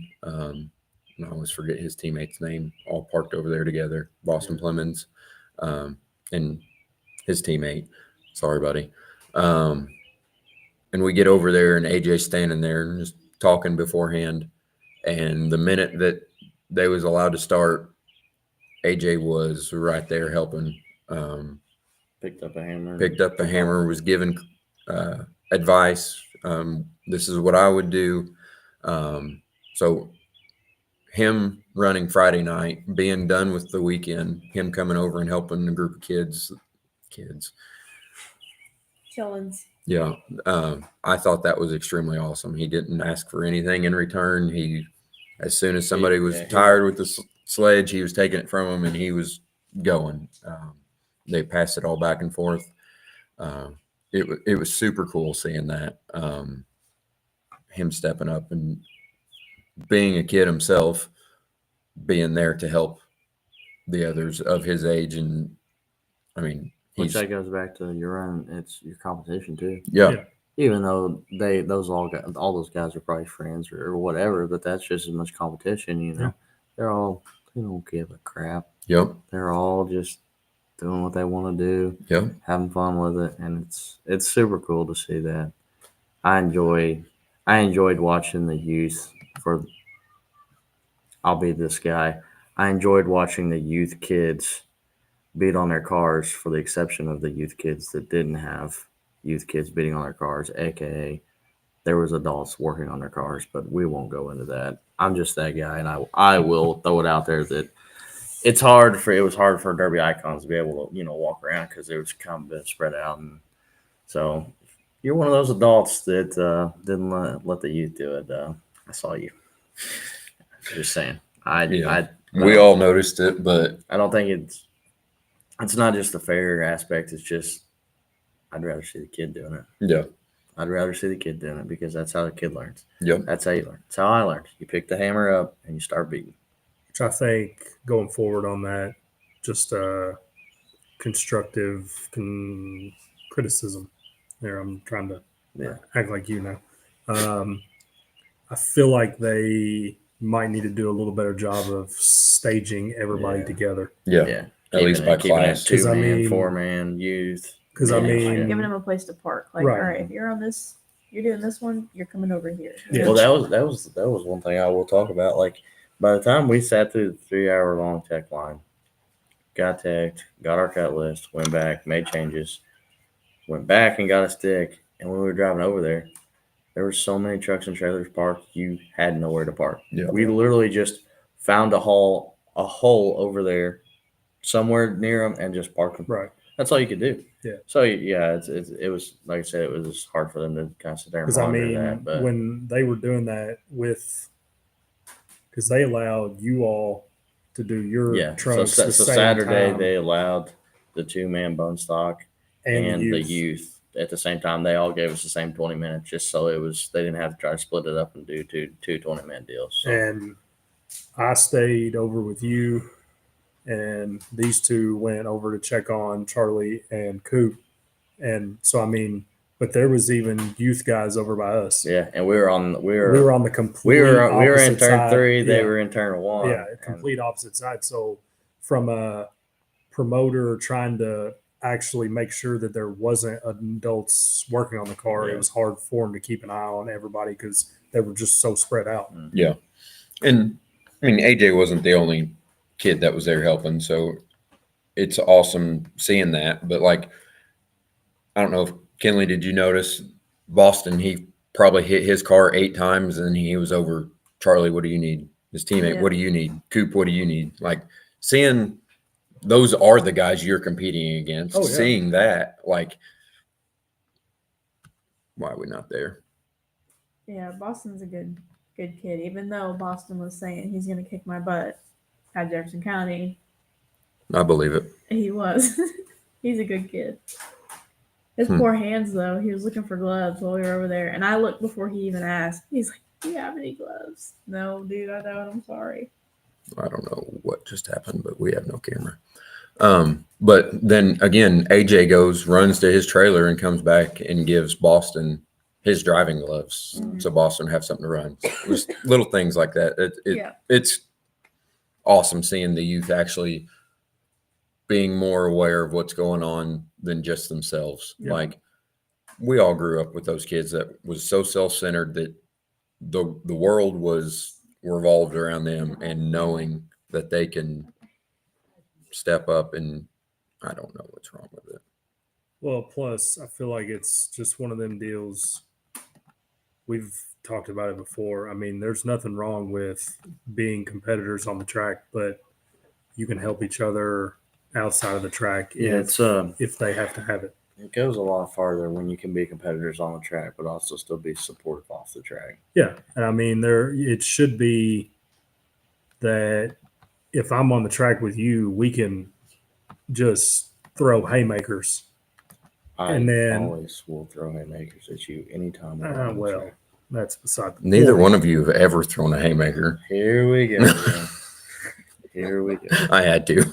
and I always forget his teammate's name, all parked over there together, Boston Plemons, and his teammate. Sorry, buddy. And we get over there and AJ's standing there and just talking beforehand. And the minute that they was allowed to start, AJ was right there helping. Picked up a hammer. Was given advice. This is what I would do. So him running Friday night, being done with the weekend, him coming over and helping a group of kids. Chillins. Yeah. I thought that was extremely awesome. He didn't ask for anything in return. As soon as somebody was tired with the sledge, he was taking it from him and he was going. They passed it all back and forth. It was super cool seeing that. Him stepping up and being a kid himself, being there to help the others of his age. And I mean, Which that goes back to your own. It's your competition too. yeah, Yeah. Even though all those guys are probably friends or whatever, but that's just as much competition. You know, Yeah. they don't give a crap. yep, They're all just doing what they want to do, yep, having fun with it, and it's super cool to see that. I enjoyed watching the youth for. I'll be this guy. I enjoyed watching the youth kids beat on their cars, for the exception of the youth kids that didn't have youth kids beating on their cars, aka there was adults working on their cars, but we won't go into that. I'm just that guy, and I will throw it out there that it was hard for Derby Icons to be able to walk around because it was kind of a bit spread out, and so you're one of those adults that didn't let the youth do it. I saw you. Just saying. yeah. We all noticed it, but I don't think it's not just the fair aspect. It's just I'd rather see the kid doing it. yeah, I'd rather see the kid doing it because that's how the kid learns. yep, That's how you learn. That's how I learned. You pick the hammer up and you start beating. Which I think going forward on that, just constructive criticism. There, I'm trying to Yeah. act like you now. I feel like they might need to do a little better job of staging everybody Yeah. together. yeah. At least by keeping class. it 2 'Cause I man, mean- 4-man, youth. Because I Yeah. mean, Giving them a place to park. Like, Right. all right, if you're on this, you're doing this one, you're coming over here. Yeah. Well, that was one thing I will talk about. Like by the time we sat through the 3-hour long tech line, got teched, got our cut list, went back, made changes, went back and got a stick, and when we were driving over there were so many trucks and trailers parked, you had nowhere to park. Yeah. We literally just found a hole over there, somewhere near them, and just parked them. right. That's all you could do. Yeah. So yeah, it was like I said, it was hard for them to kind of sit there and Because I monitor mean, that. But when they were doing that because they allowed you all to do your yeah, trucks so the same Saturday time, they allowed the 2-man bone stock and the youth at the same time. They all gave us the same 20 minutes, just so they didn't have to try to split it up and do two 20-man deals. So. And I stayed over with you, and these two went over to check on Charlie and Coop. And so, I mean, but there was even youth guys over by us. Yeah, and we were on the complete we were in opposite turn side. 3. They Yeah. were in turn 1. Yeah, complete opposite side. So from a promoter trying to actually make sure that there wasn't adults working on the car, Yeah. it was hard for them to keep an eye on everybody because they were just so spread out. Yeah. And I mean, AJ wasn't the only kid that was there helping. So it's awesome seeing that. But like, I don't know if Kinley, did you notice Boston? He probably hit his car 8 times and he was over. Charlie, what do you need? His teammate, Yeah. what do you need? Coop, what do you need? Like seeing those are the guys you're competing against. Oh, yeah. Seeing that, like, why are we not there? Yeah, Boston's a good kid. Even though Boston was saying he's gonna kick my butt at Jefferson County, I believe it. he was. He's a good kid. His poor hands though, he was looking for gloves while we were over there, and I looked before he even asked. He's like, "Do you have any gloves?" No, dude, I don't. I'm sorry. I don't know what just happened, but we have no camera. But then again, AJ goes, runs to his trailer and comes back and gives Boston his driving gloves. Mhm. So Boston have something to run. Just little things like that. Yeah. It's awesome seeing the youth actually being more aware of what's going on than just themselves. Yeah. Like we all grew up with those kids that was so self-centered that the world was revolved around them, and knowing that they can step up, and I don't know what's wrong with it. Well, plus, I feel like it's just one of them deals. We've talked about it before. I mean, there's nothing wrong with being competitors on the track, but you can help each other outside of the track Yeah, if they have to have it. it goes a lot farther when you can be competitors on the track, but also still be supportive off the track. Yeah, and I mean, it should be that if I'm on the track with you, we can just throw haymakers. And then- always will throw haymakers at you anytime. we're on the Well, track. that's beside the Neither point. one of you have ever thrown a haymaker. Here we go. man. Here we go. I had to.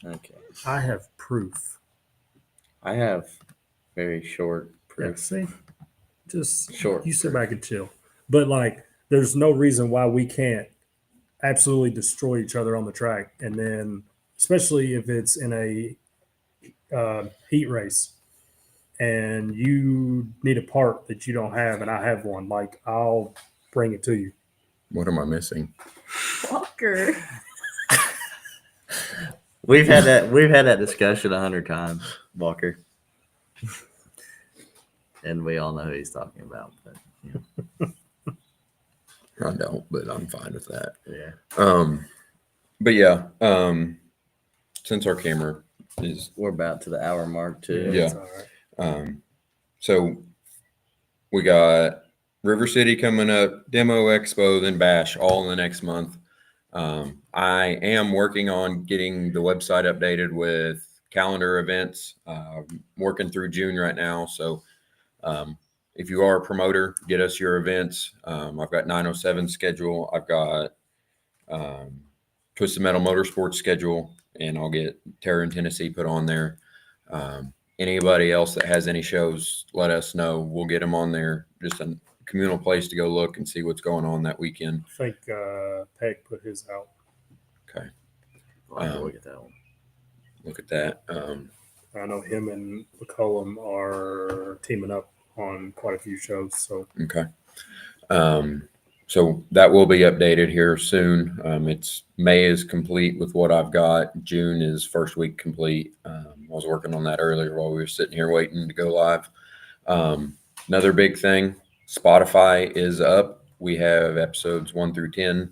Okay. I have proof. I have very short Yeah, proof. see, just Short you sit proof. back and chill. But like, there's no reason why we can't absolutely destroy each other on the track, and then especially if it's in a heat race and you need a part that you don't have, and I have one, like I'll bring it to you. What am I missing? Walker. We've had that discussion 100 times, Walker. And we all know who he's talking about. But I don't, but I'm fine with that. yeah. But yeah, since our camera is, We're about to the hour mark too. Yeah. It's all right. so we got River City coming up, Demo Expo, then Bash, all in the next month. I am working on getting the website updated with calendar events. Working through June right now, so if you are a promoter, get us your events. I've got 907 schedule. I've got Twisted Metal Motorsports schedule, and I'll get Terror in Tennessee put on there. Anybody else that has any shows, let us know. We'll get them on there. Just a communal place to go look and see what's going on that weekend. I think Peg put his out. Okay, I'll have to look at that one. look at that. I know him and McCollum are teaming up on quite a few shows. So Okay. So that will be updated here soon. It's May is complete with what I've got. June is first week complete. I was working on that earlier while we were sitting here waiting to go live. Another big thing, Spotify is up. We have episodes 1 through 10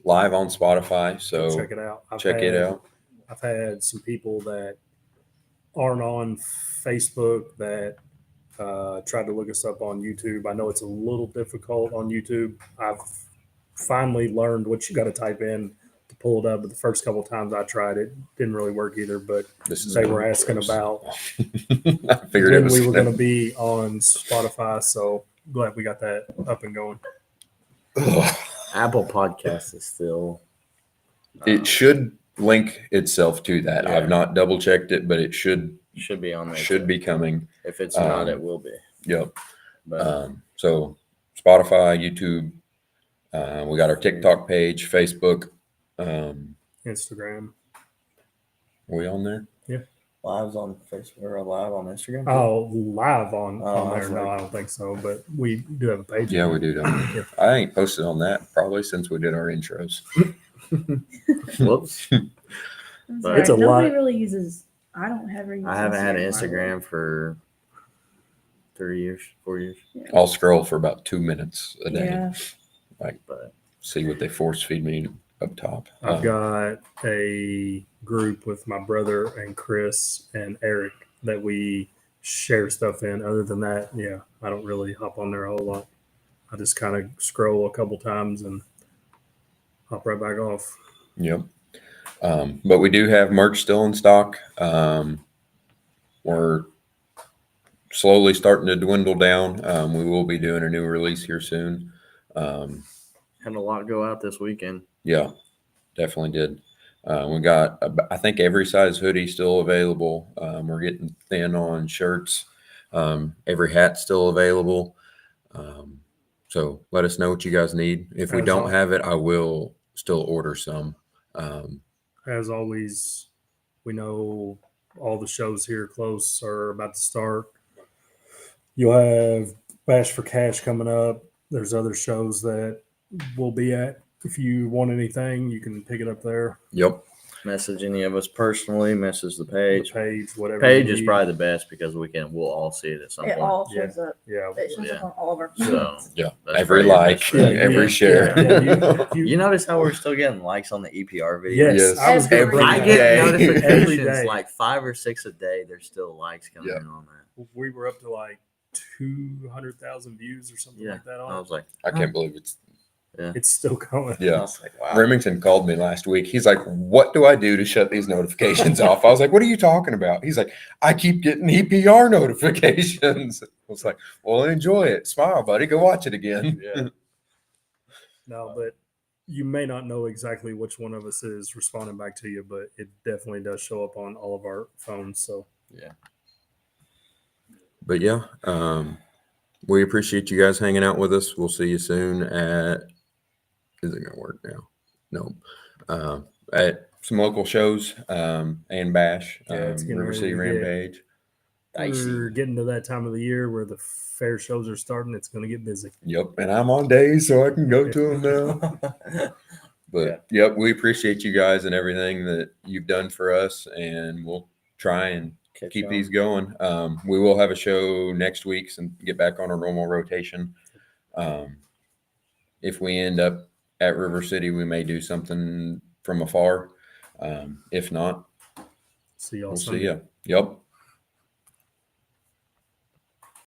live on Spotify. So check it out. check it out. I've had some people that aren't on Facebook that tried to look us up on YouTube. I know it's a little difficult on YouTube. I've finally learned what you got to type in to pull it up, but the first couple of times I tried it, didn't really work either. But This is they were asking about I figured it when was we were going to be on Spotify. So glad we got that up and going. Apple Podcast is still. It should link itself to that. Yeah. I've not double checked it, but it should Should be on there. should too. be coming. If it's not, um, it will be. Yep. But So Spotify, YouTube, we got our TikTok page, Facebook. Instagram. Are we on there? lives on Facebook or live on Instagram. Oh, live on Oh, I there? was No, like- I don't think so. But we do have a page. Yeah, we do. Don't we? I ain't posted on that probably since we did our intros. Whoops. That's But- right. It's a Nobody lot. really uses. I don't ever use. I haven't had an hardly. Instagram for 3 years, 4 years. I'll scroll for about 2 minutes a day, Yeah. But see what they force feed me up top. I've got a group with my brother and Chris and Eric that we share stuff in. Other than that, yeah, I don't really hop on there a whole lot. I just kind of scroll a couple times and hop right back off. Yep. But we do have merch still in stock. We're slowly starting to dwindle down. We will be doing a new release here soon. had a lot go out this weekend. Yeah, definitely did. We got, I think, every size hoodie still available. We're getting thin on shirts. Every hat's still available. So let us know what you guys need. If we As don't al- have it, I will still order some. As always, we know all the shows here close are about to start. You'll have Bash for Cash coming up. There's other shows that we'll be at. If you want anything, you can pick it up there. Yep. Message any of us personally. Message the The page. page, whatever. Page you is need. probably the best because we'll all see it at some It point. all Yeah. shows up. Yeah. It shows Yeah. up on all of our So phones. Yeah. that's Every great. like, That's great. every Yeah. share. Yeah, You notice how we're still getting likes on the EPR videos? Yes, I was gonna Every bring I that get up. day. notifications Every day. like 5 or 6 a day. There's still likes coming Yeah. in on that. We were up to like 200,000 views or something Yeah. like that I on it. was like, I can't believe it's, It's still going. I yeah. was like, wow. Remington called me last week. He's like, "What do I do to shut these notifications off?" I was like, "What are you talking about?" He's like, "I keep getting EPR notifications." I was like, "Well, enjoy it. Smile, buddy. Go watch it again." Yeah. No, but you may not know exactly which one of us is responding back to you, but it definitely does show up on all of our phones. So But yeah, we appreciate you guys hanging out with us. We'll see you soon at, is it going to work now? No. At some local shows, and Bash, Yeah, it's getting River ready City to Rampage. We're getting to that time of the year where the fair shows are starting. It's going to get busy. Yep. And I'm on days, so I can go to them now. But yep, we appreciate you guys and everything that you've done for us, and we'll try and keep these going. We will have a show next week and get back on our normal rotation. If we end up at River City, we may do something from afar. If not, See y'all we'll Sunday. see you. Yep.